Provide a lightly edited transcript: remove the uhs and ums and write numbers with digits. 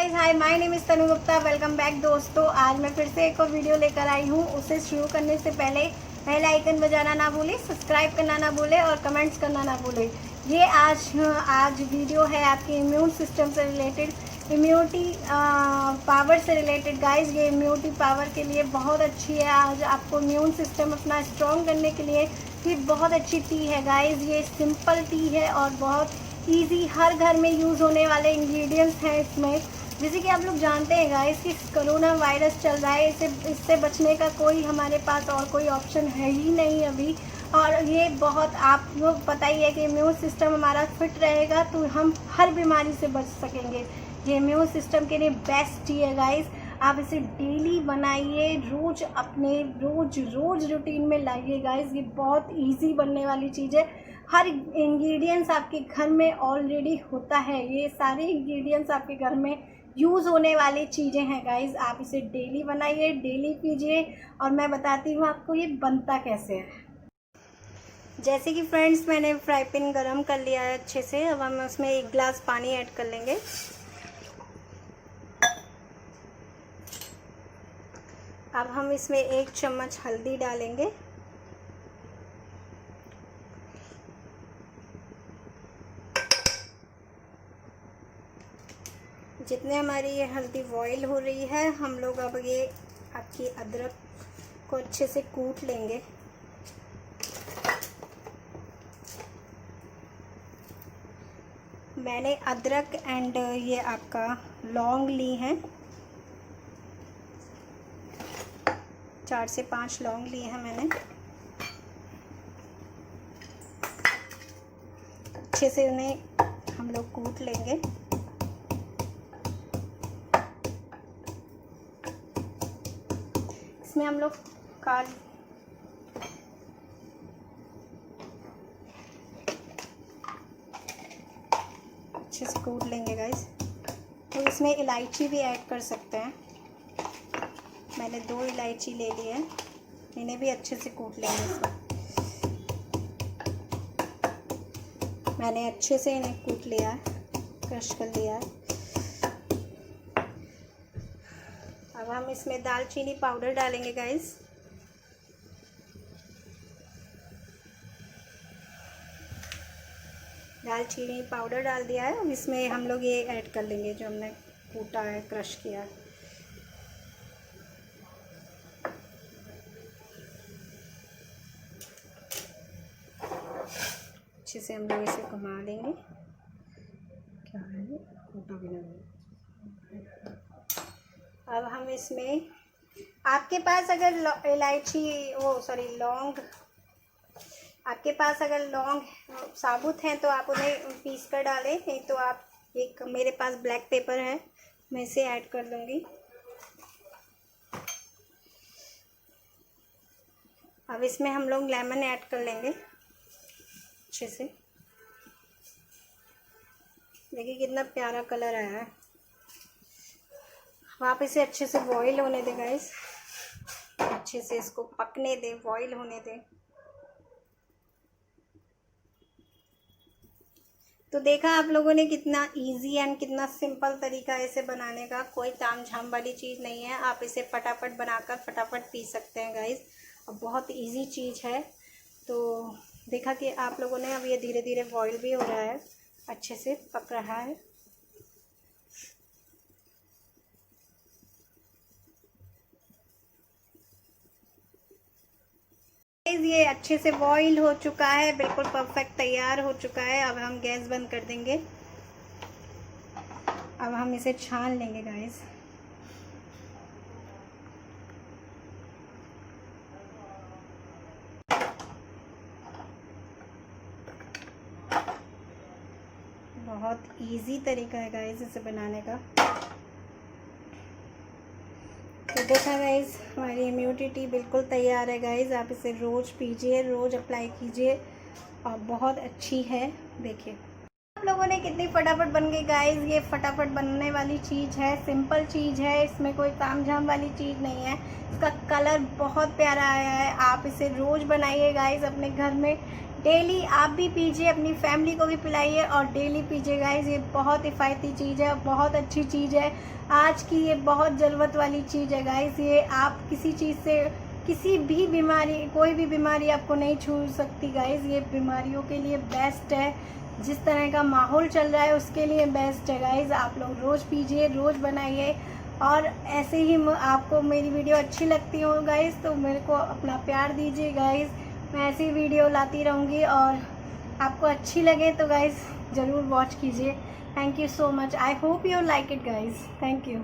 Guys, hi, my name is Tanu Gupta. Welcome back दोस्तों। आज मैं फिर से एक और वीडियो लेकर आई हूँ। उसे शुरू करने से पहले बेल आइकन बजाना ना भूलें, सब्सक्राइब करना ना भूलें और कमेंट्स करना ना भूलें। ये आज वीडियो है आपके इम्यून सिस्टम से रिलेटेड, इम्यूनिटी पावर से रिलेटेड। गाइस, ये इम्यूनिटी पावर के लिए बहुत अच्छी है। आज आपको इम्यून सिस्टम अपना स्ट्रॉन्ग करने के लिए ये बहुत अच्छी टी है। गाइस, ये सिंपल टी है और बहुत ईजी, हर घर में यूज़ होने वाले इंग्रेडिएंट्स हैं इसमें। जैसे कि आप लोग जानते हैं गाइस कि कोरोना वायरस चल रहा है, इससे बचने का कोई हमारे पास और कोई ऑप्शन है ही नहीं अभी। और ये बहुत आप लोग पता ही है कि इम्यून सिस्टम हमारा फिट रहेगा तो हम हर बीमारी से बच सकेंगे। ये इम्यून सिस्टम के लिए बेस्ट ही है गाइस। आप इसे डेली बनाइए, रोज़ अपने रोज़ रूटीन में लाइए गाइस। ये बहुत इजी बनने वाली चीज़ है। हर इंग्रेडिएंट्स आपके घर में ऑलरेडी होता है। ये सारे इंग्रेडिएंट्स आपके घर में यूज़ होने वाली चीज़ें हैं गाइस। आप इसे डेली बनाइए, डेली पीजिए और मैं बताती हूँ आपको ये बनता कैसे है। जैसे कि फ्रेंड्स, मैंने फ्राई पैन गरम कर लिया है अच्छे से। अब हम उसमें 1 गिलास पानी ऐड कर लेंगे। अब हम इसमें 1 चम्मच हल्दी डालेंगे। जितने हमारी ये हल्दी बॉईल हो रही है, हम लोग अब ये आपकी अदरक को अच्छे से कूट लेंगे। मैंने अदरक एंड ये आपका लौंग ली हैं, 4 से 5 लौंग लिए हैं मैंने। अच्छे से उन्हें हम लोग कूट लेंगे। इसमें हम लोग अच्छे से कूट लेंगे गाइस। तो इसमें इलायची भी ऐड कर सकते हैं। मैंने 2 इलायची ले ली है, इन्हें भी अच्छे से कूट लेंगे इसमें। मैंने अच्छे से इन्हें कूट लिया है, क्रश कर लिया है। अब हम इसमें दालचीनी पाउडर डालेंगे गाइस। दालचीनी पाउडर डाल दिया है। अब इसमें हम लोग ये ऐड कर लेंगे जो हमने कूटा है, क्रश किया है। अच्छे से हम लोग इसे घुमा लेंगे। क्या है, कूटा भी नहीं। अब हम इसमें, आपके पास अगर लौंग, आपके पास अगर लौंग साबुत हैं तो आप उन्हें पीस कर डालें, नहीं तो आप मेरे पास ब्लैक पेपर है, मैं इसे ऐड कर लूँगी। अब इसमें हम लोग लेमन ऐड कर लेंगे अच्छे से। देखिए कितना प्यारा कलर आया है। आप इसे अच्छे से बॉईल होने दें गाइस, अच्छे से इसको पकने दें, बॉईल होने दें। तो देखा आप लोगों ने कितना इजी एंड कितना सिंपल तरीका है इसे बनाने का। कोई तामझाम वाली चीज़ नहीं है। आप इसे फटाफट बनाकर फटाफट पी सकते हैं गाइस, और बहुत इजी चीज़ है। तो देखा कि आप लोगों ने, अब ये धीरे धीरे बॉईल भी हो रहा है, अच्छे से पक रहा है। ये अच्छे से बॉईल हो चुका है, बिल्कुल परफेक्ट तैयार हो चुका है। अब हम गैस बंद कर देंगे। अब हम इसे छान लेंगे गाइस। बहुत इजी तरीका है गाइस इसे बनाने का। तो देखा गाइस, हमारी इम्यूनिटी बिल्कुल तैयार है गाइस। आप इसे रोज़ पीजिए, रोज़ अप्लाई कीजिए और बहुत अच्छी है। देखिए आप लोगों ने कितनी फटाफट बन गई गाइस। ये फटाफट बनने वाली चीज़ है, सिंपल चीज़ है, इसमें कोई तामझाम वाली चीज़ नहीं है। इसका कलर बहुत प्यारा आया है। आप इसे रोज़ बनाइए गाइस अपने घर में, डेली आप भी पीजिए, अपनी फैमिली को भी पिलाइए और डेली पीजिए गाइस। ये बहुत हिफायती चीज़ है, बहुत अच्छी चीज़ है। आज की ये बहुत ज़रूरत वाली चीज़ है गाइस। ये आप किसी चीज़ से, किसी भी बीमारी, कोई भी बीमारी आपको नहीं छू सकती गाइस। ये बीमारियों के लिए बेस्ट है। जिस तरह का माहौल चल रहा है उसके लिए बेस्ट है गाइस। आप लोग रोज़ पीजिए, रोज़ बनाइए। और ऐसे ही आपको मेरी वीडियो अच्छी लगती हो गाइस तो मेरे को अपना प्यार दीजिए गाइस। मैं ऐसी वीडियो लाती रहूँगी और आपको अच्छी लगे तो गाइस ज़रूर वॉच कीजिए। Thank you so much. I hope you like it guys. Thank you.